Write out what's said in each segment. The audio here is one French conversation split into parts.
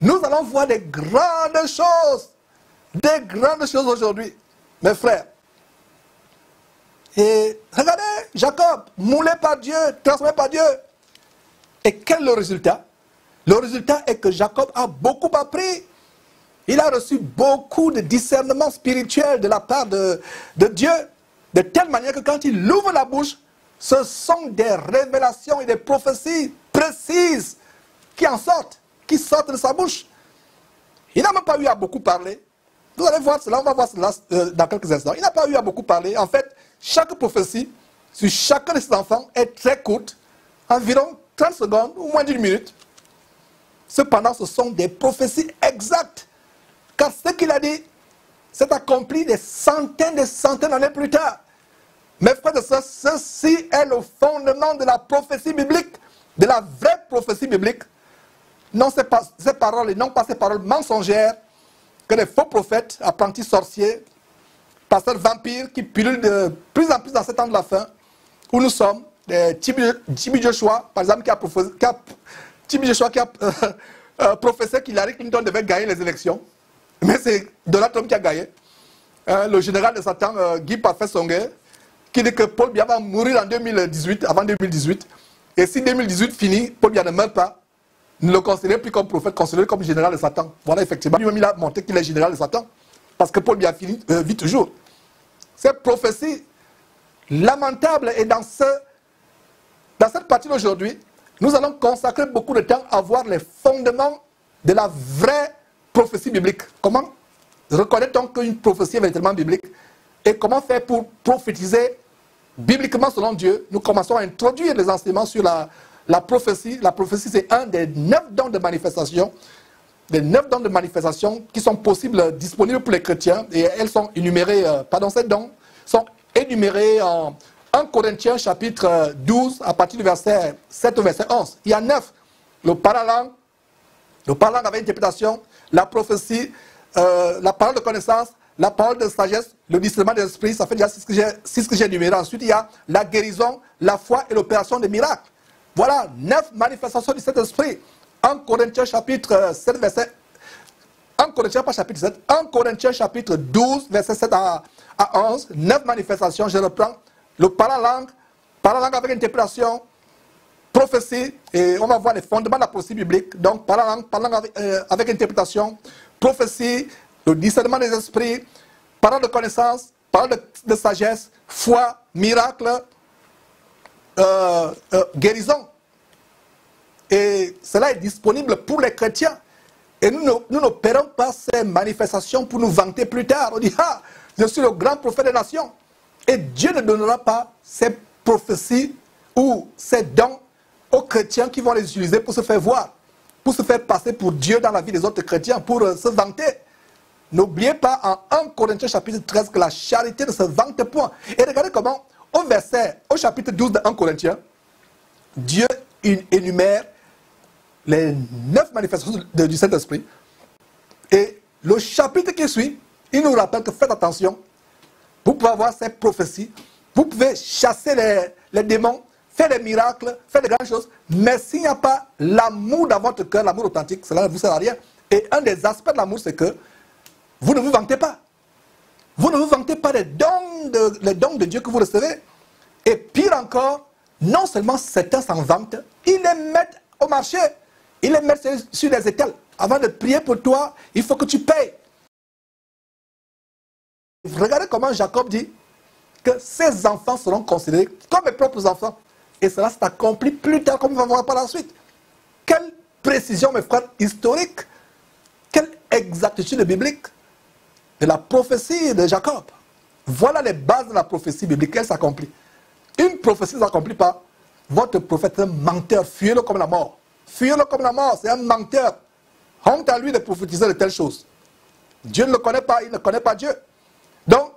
Nous allons voir des grandes choses aujourd'hui, mes frères. Et regardez, Jacob, moulé par Dieu, transformé par Dieu. Et quel est le résultat? Le résultat est que Jacob a beaucoup appris. Il a reçu beaucoup de discernement spirituel de la part de Dieu, de telle manière que quand il ouvre la bouche, ce sont des révélations et des prophéties précises qui sortent de sa bouche. Il n'a même pas eu à beaucoup parler. Vous allez voir cela, on va voir cela dans quelques instants. Il n'a pas eu à beaucoup parler. En fait, chaque prophétie sur chacun de ses enfants est très courte, environ 30 secondes ou moins d'une minute. Cependant, ce sont des prophéties exactes. Car ce qu'il a dit s'est accompli des centaines d'années plus tard. Mes frères et sœurs, ceci est le fondement de la prophétie biblique, de la vraie prophétie biblique. Non ces paroles, et non pas ces paroles mensongères que les faux prophètes, apprentis sorciers, pasteurs vampires qui pullulent de plus en plus dans ce temps de la fin, où nous sommes, Jimmy Joshua, par exemple, qui a prophétisé qu'Hillary Clinton devait gagner les élections. Mais c'est Donald Trump qui a gagné. Le général de Satan, Guy Parfait-Songuer, qui dit que Paul Biya va mourir en 2018, avant 2018. Et si 2018 finit, Paul Biya ne meurt pas, ne le considérez plus comme prophète, considérez comme général de Satan. Voilà, effectivement. Lui-même, il a montré qu'il est général de Satan. Parce que Paul Biya vit toujours. Cette prophétie lamentable. Et dans cette partie d'aujourd'hui, nous allons consacrer beaucoup de temps à voir les fondements de la vraie prophétie biblique. Comment reconnaît-on qu'une prophétie est véritablement biblique? Et comment faire pour prophétiser bibliquement selon Dieu? Nous commençons à introduire les enseignements sur la prophétie. La prophétie, c'est un des 9 dons de manifestation. Les 9 dons de manifestation qui sont possibles, disponibles pour les chrétiens. Et elles sont énumérées, ces dons sont énumérés en 1 Corinthiens chapitre 12, à partir du verset 7 au verset 11. Il y a 9. Le paralangue avec interprétation, la prophétie, la parole de connaissance, la parole de sagesse, le discernement des esprits, ça fait déjà 6 que j'ai énuméré. Ensuite, il y a la guérison, la foi et l'opération des miracles. Voilà, 9 manifestations du Saint-Esprit. 1 Corinthiens chapitre 7, verset... 1 Corinthiens, pas chapitre 7, 1 Corinthiens chapitre 12, verset 7 à 11, 9 manifestations, je reprends. Le paralangue avec interprétation, prophétie, et on va voir les fondements de la prophétie biblique. Donc, paralangue avec interprétation, prophétie, le discernement des esprits, parole de connaissance, parole de sagesse, foi, miracle, guérison. Et cela est disponible pour les chrétiens. Et nous n'opérons pas ces manifestations pour nous vanter plus tard. On dit, ah, je suis le grand prophète des nations. Et Dieu ne donnera pas ces prophéties ou ces dons aux chrétiens qui vont les utiliser pour se faire voir, pour se faire passer pour Dieu dans la vie des autres chrétiens, pour se vanter. N'oubliez pas en 1 Corinthiens chapitre 13 que la charité ne se vante point. Et regardez comment, au chapitre 12 de 1 Corinthiens, Dieu énumère les 9 manifestations du Saint-Esprit. Et le chapitre qui suit, il nous rappelle que faites attention. Vous pouvez avoir ces prophéties, vous pouvez chasser les démons, faire des miracles, faire des grandes choses, mais s'il n'y a pas l'amour dans votre cœur, l'amour authentique, cela ne vous sert à rien. Et un des aspects de l'amour, c'est que vous ne vous vantez pas. Vous ne vous vantez pas les dons de Dieu que vous recevez. Et pire encore, non seulement certains s'en vantent, ils les mettent au marché, ils les mettent sur les étals. Avant de prier pour toi, il faut que tu payes. Regardez comment Jacob dit que ses enfants seront considérés comme mes propres enfants. Et cela s'est accompli plus tard, comme on va voir par la suite. Quelle précision, mes frères, historique. Quelle exactitude biblique de la prophétie de Jacob. Voilà les bases de la prophétie biblique. Elle s'accomplit. Une prophétie ne s'accomplit pas. Votre prophète est un menteur. Fuyez-le comme la mort. Fuyez-le comme la mort. C'est un menteur. Honte à lui de prophétiser de telles choses. Dieu ne le connaît pas. Il ne connaît pas Dieu. Donc,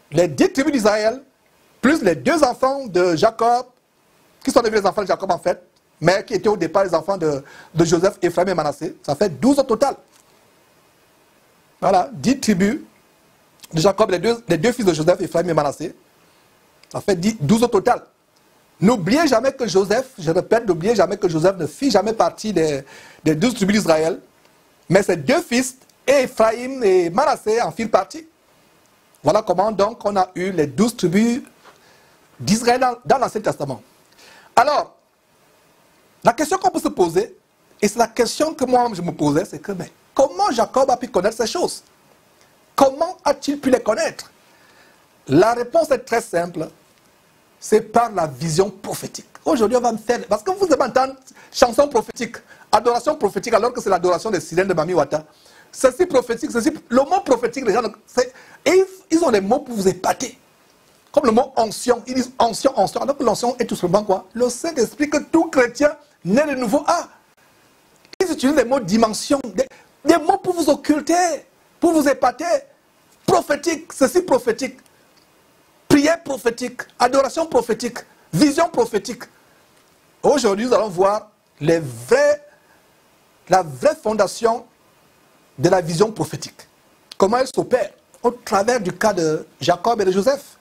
les 10 tribus d'Israël, plus les 2 enfants de Jacob, qui sont devenus les enfants de Jacob en fait, mais qui étaient au départ les enfants de Joseph, Ephraim et Manassé, ça fait 12 au total. Voilà, 10 tribus de Jacob, les deux fils de Joseph, Ephraim et Manassé, ça fait 12 au total. N'oubliez jamais que Joseph, je répète, n'oubliez jamais que Joseph ne fit jamais partie des 12 tribus d'Israël, mais ses deux fils, Ephraïm et Manassé, en firent partie. Voilà comment donc on a eu les 12 tribus d'Israël dans l'Ancien Testament. Alors, la question qu'on peut se poser, et c'est la question que moi je me posais, c'est que mais, comment Jacob a pu connaître ces choses? Comment a-t-il pu les connaître? La réponse est très simple, c'est par la vision prophétique. Aujourd'hui, on va me faire... Parce que vous allez entendre chanson prophétique, adoration prophétique, alors que c'est l'adoration des sirènes de Mami Wata. Ceci prophétique, ceci... Le mot prophétique, les gens... Et ils ont des mots pour vous épater. Comme le mot onction. Ils disent onction, onction. Alors que l'onction est tout simplement quoi? Le Saint-Esprit que tout chrétien né de nouveau a. Ils utilisent des mots dimension, des mots pour vous occulter, pour vous épater. Prophétique, ceci prophétique. Prière prophétique, adoration prophétique, vision prophétique. Aujourd'hui, nous allons voir la vraie fondation de la vision prophétique. Comment elle s'opère au travers du cas de Jacob et de Joseph.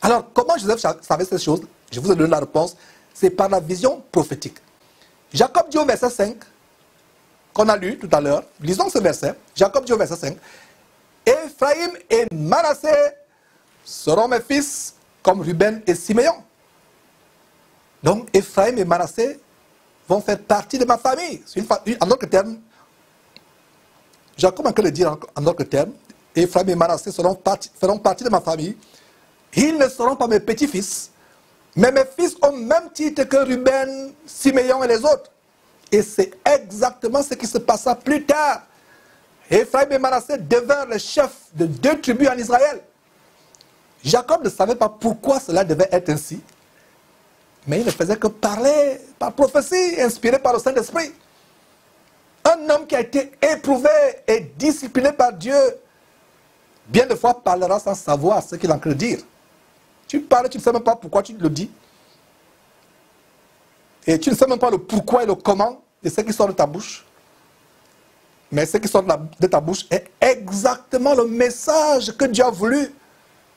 Alors, comment Joseph savait ces choses? Je vous ai donné la réponse. C'est par la vision prophétique. Jacob dit au verset 5, qu'on a lu tout à l'heure, lisons ce verset. Jacob dit au verset 5, Ephraïm et Manassé seront mes fils comme Ruben et Siméon. Donc, Ephraïm et Manassé vont faire partie de ma famille. En d'autres termes, Jacob a que le dire en d'autres termes, Ephraïm et Manassé feront partie de ma famille. Ils ne seront pas mes petits-fils, mais mes fils au même titre que Ruben, Siméon et les autres. Et c'est exactement ce qui se passa plus tard. Ephraïm et Manassé devinrent les chefs de 2 tribus en Israël. Jacob ne savait pas pourquoi cela devait être ainsi, mais il ne faisait que parler par prophétie, inspiré par le Saint-Esprit. Un homme qui a été éprouvé et discipliné par Dieu, bien de fois parlera sans savoir ce qu'il est en train de dire. Tu parles, tu ne sais même pas pourquoi tu le dis. Et tu ne sais même pas le pourquoi et le comment de ce qui sort de ta bouche. Mais ce qui sort de ta bouche est exactement le message que Dieu a voulu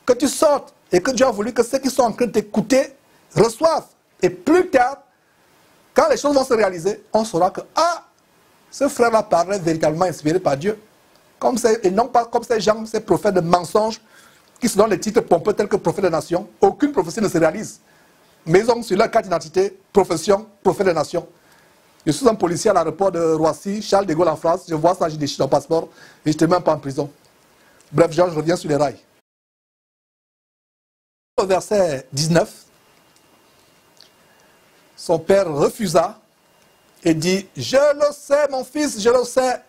que tu sortes et que Dieu a voulu que ceux qui sont en train de t'écouter reçoivent. Et plus tard, quand les choses vont se réaliser, on saura que, ah, ce frère-là parlait véritablement inspiré par Dieu. Et non pas comme ces gens, ces prophètes de mensonges qui se donnent des titres pompeux tels que prophète des nations. Aucune prophétie ne se réalise. Mais ils ont sur leur carte d'identité, profession, prophète des nations. Je suis un policier à l'aéroport de Roissy, Charles de Gaulle en France. Je vois ça, je déchire ton passeport et je ne te mets même pas en prison. Bref, je reviens sur les rails. Au verset 19, son père refusa et dit, je le sais mon fils, je le sais,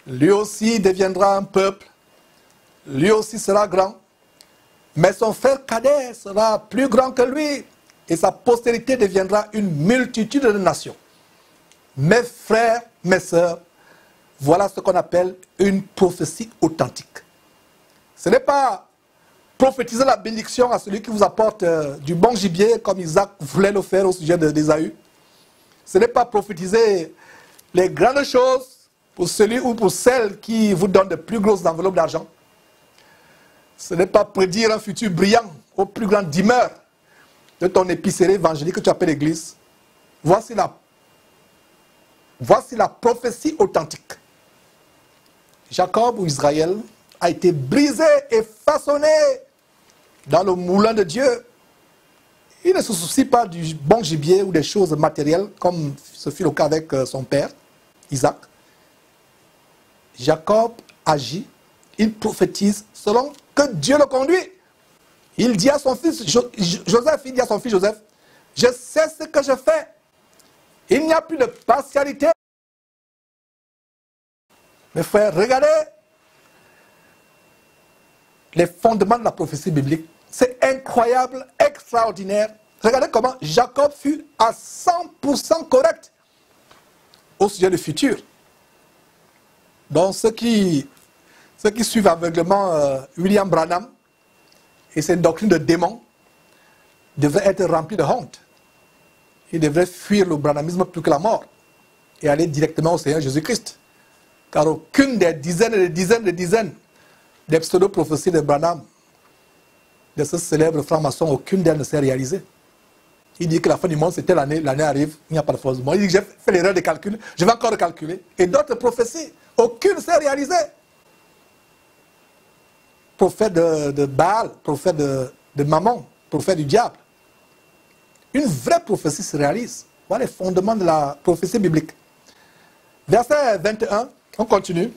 lui aussi deviendra un peuple, lui aussi sera grand, mais son frère cadet sera plus grand que lui et sa postérité deviendra une multitude de nations. Mes frères, mes sœurs, voilà ce qu'on appelle une prophétie authentique. Ce n'est pas prophétiser la bénédiction à celui qui vous apporte du bon gibier, comme Isaac voulait le faire au sujet d'Ésaü. Ce n'est pas prophétiser les grandes choses pour celui ou pour celle qui vous donne de plus grosses enveloppes d'argent. Ce n'est pas prédire un futur brillant au plus grand dimeur de ton épicerie évangélique que tu appelles l'église. Voici la prophétie authentique. Jacob ou Israël a été brisé et façonné dans le moulin de Dieu. Il ne se soucie pas du bon gibier ou des choses matérielles, comme ce fut le cas avec son père, Isaac. Jacob agit, il prophétise selon que Dieu le conduit. Il dit à son fils Joseph, il dit à son fils Joseph, je sais ce que je fais. Il n'y a plus de partialité. Mes frères, regardez les fondements de la prophétie biblique. C'est incroyable, extraordinaire. Regardez comment Jacob fut à 100% correct au sujet du futur. Donc ceux qui suivent aveuglement William Branham et ses doctrines de démons devraient être remplis de honte. Ils devraient fuir le branhamisme plus que la mort et aller directement au Seigneur Jésus-Christ. Car aucune des dizaines et des dizaines des pseudo-prophéties de Branham de ce célèbre franc-maçon, aucune d'elles ne s'est réalisée. Il dit que la fin du monde, c'est telle année, l'année arrive, il n'y a pas de force du monde. Il dit, j'ai fait l'erreur de calcul, je vais encore calculer. Et d'autres prophéties, aucune ne s'est réalisée. Prophète de Baal, prophète de Mammon, prophète du diable. Une vraie prophétie se réalise. Voilà les fondements de la prophétie biblique. Verset 21, on continue.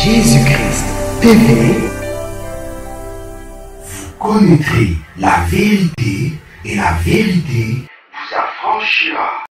Jésus-Christ TV, vous connaîtrez la vérité et la vérité vous affranchira.